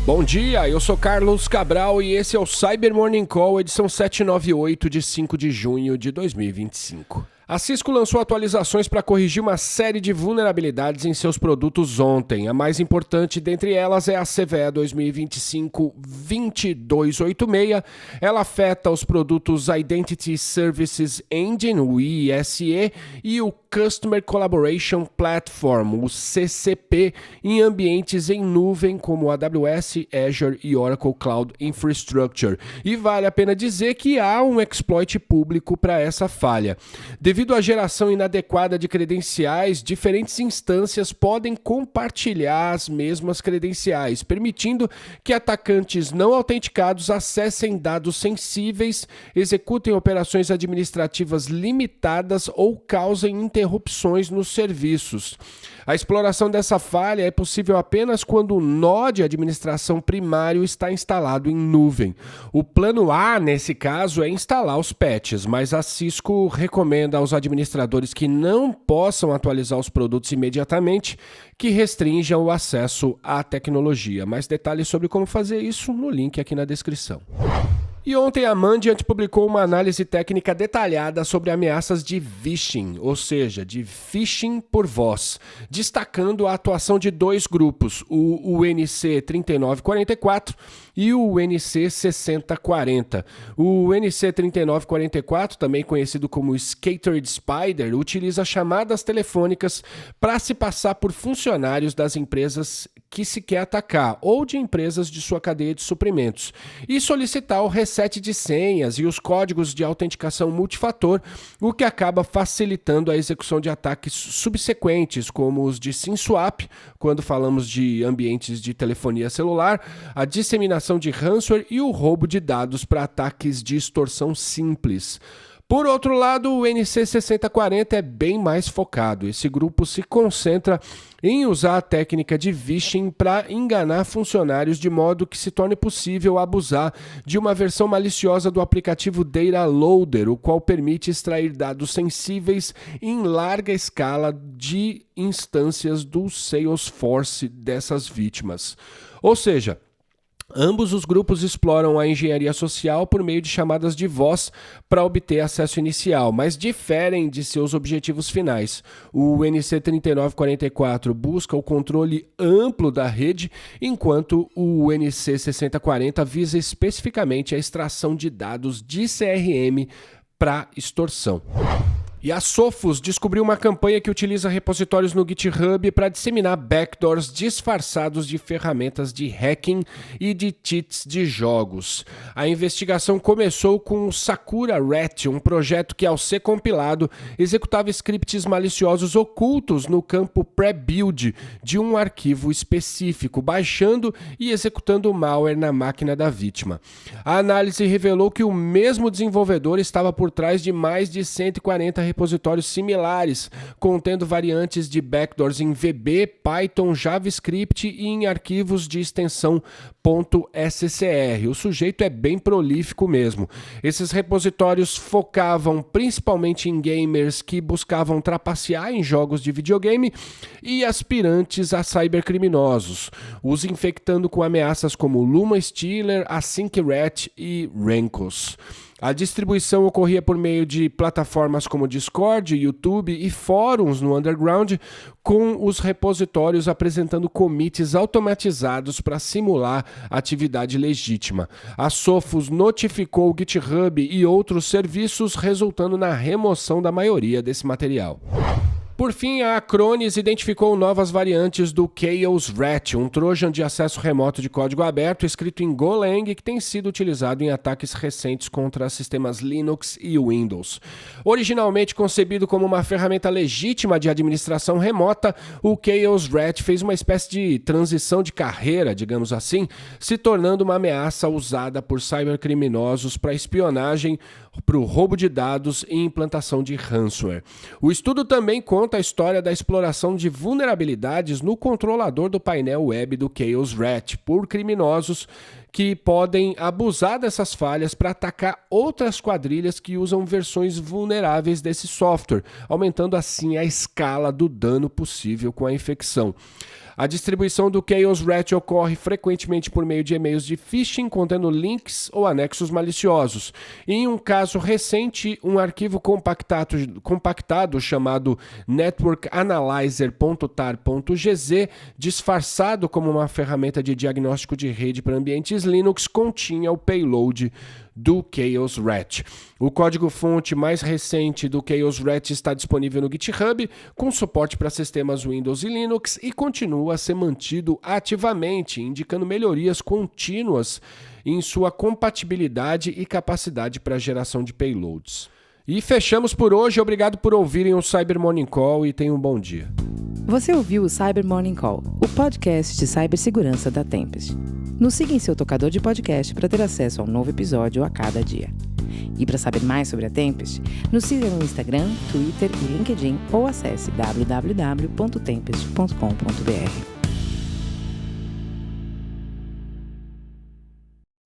Bom dia, eu sou Carlos Cabral e esse é o Cyber Morning Call, edição 798 de 5 de junho de 2025. A Cisco lançou atualizações para corrigir uma série de vulnerabilidades em seus produtos ontem. A mais importante dentre elas é a CVE 2025-2286. Ela afeta os produtos Identity Services Engine, o ISE, e o Customer Collaboration Platform, o CCP, em ambientes em nuvem como AWS, Azure e Oracle Cloud Infrastructure. E vale a pena dizer que há um exploit público para essa falha. Devido à geração inadequada de credenciais, diferentes instâncias podem compartilhar as mesmas credenciais, permitindo que atacantes não autenticados acessem dados sensíveis, executem operações administrativas limitadas ou causem interrupções nos serviços. A exploração dessa falha é possível apenas quando o nó de administração primário está instalado em nuvem. O plano A, nesse caso, é instalar os patches, mas a Cisco recomenda aos administradores que não possam atualizar os produtos imediatamente que restringam o acesso à tecnologia. Mais detalhes sobre como fazer isso no link aqui na descrição. E ontem a Mandiant publicou uma análise técnica detalhada sobre ameaças de phishing, ou seja, de phishing por voz, destacando a atuação de dois grupos, o UNC 3944 e o UNC 6040. O UNC 3944, também conhecido como Scattered Spider, utiliza chamadas telefônicas para se passar por funcionários das empresas que se quer atacar ou de empresas de sua cadeia de suprimentos e solicitar o reset de senhas e os códigos de autenticação multifator, o que acaba facilitando a execução de ataques subsequentes, como os de SIM swap, quando falamos de ambientes de telefonia celular, a disseminação de ransomware e o roubo de dados para ataques de extorsão simples. Por outro lado, o NC 6040 é bem mais focado. Esse grupo se concentra em usar a técnica de phishing para enganar funcionários de modo que se torne possível abusar de uma versão maliciosa do aplicativo Data Loader, o qual permite extrair dados sensíveis em larga escala de instâncias do Salesforce dessas vítimas. Ou seja, ambos os grupos exploram a engenharia social por meio de chamadas de voz para obter acesso inicial, mas diferem de seus objetivos finais. O NC 3944 busca o controle amplo da rede, enquanto o NC 6040 visa especificamente a extração de dados de CRM para extorsão. E a Sophos descobriu uma campanha que utiliza repositórios no GitHub para disseminar backdoors disfarçados de ferramentas de hacking e de cheats de jogos. A investigação começou com o Sakura Rat, um projeto que, ao ser compilado, executava scripts maliciosos ocultos no campo pré-build de um arquivo específico, baixando e executando o malware na máquina da vítima. A análise revelou que o mesmo desenvolvedor estava por trás de mais de 140 repositórios similares, contendo variantes de backdoors em VB, Python, JavaScript e em arquivos de extensão .scr. O sujeito é bem prolífico mesmo. Esses repositórios focavam principalmente em gamers que buscavam trapacear em jogos de videogame e aspirantes a cybercriminosos, os infectando com ameaças como Luma Stealer, Async Rat e Rankos. A distribuição ocorria por meio de plataformas como Discord, YouTube e fóruns no Underground, com os repositórios apresentando commits automatizados para simular atividade legítima. A Sophos notificou o GitHub e outros serviços, resultando na remoção da maioria desse material. Por fim, a Acronis identificou novas variantes do Chaos Rat, um trojan de acesso remoto de código aberto escrito em Golang que tem sido utilizado em ataques recentes contra sistemas Linux e Windows. Originalmente concebido como uma ferramenta legítima de administração remota, o Chaos Rat fez uma espécie de transição de carreira, digamos assim, se tornando uma ameaça usada por cybercriminosos para espionagem, para o roubo de dados e implantação de ransomware. O estudo também conta a história da exploração de vulnerabilidades no controlador do painel web do Chaos Rat por criminosos que podem abusar dessas falhas para atacar outras quadrilhas que usam versões vulneráveis desse software, aumentando assim a escala do dano possível com a infecção. A distribuição do Chaos Rat ocorre frequentemente por meio de e-mails de phishing contendo links ou anexos maliciosos. Em um caso recente, um arquivo compactado chamado networkanalyzer.tar.gz, disfarçado como uma ferramenta de diagnóstico de rede para ambientes Linux, continha o payload do Chaos Rat. O código-fonte mais recente do Chaos Rat está disponível no GitHub, com suporte para sistemas Windows e Linux, e continua a ser mantido ativamente, indicando melhorias contínuas em sua compatibilidade e capacidade para geração de payloads. E fechamos por hoje. Obrigado por ouvirem o Cyber Morning Call e tenham um bom dia. Você ouviu o Cyber Morning Call, o podcast de cibersegurança da Tempest. Nos siga em seu tocador de podcast para ter acesso a um novo episódio a cada dia. E para saber mais sobre a Tempest, nos siga no Instagram, Twitter e LinkedIn ou acesse www.tempest.com.br.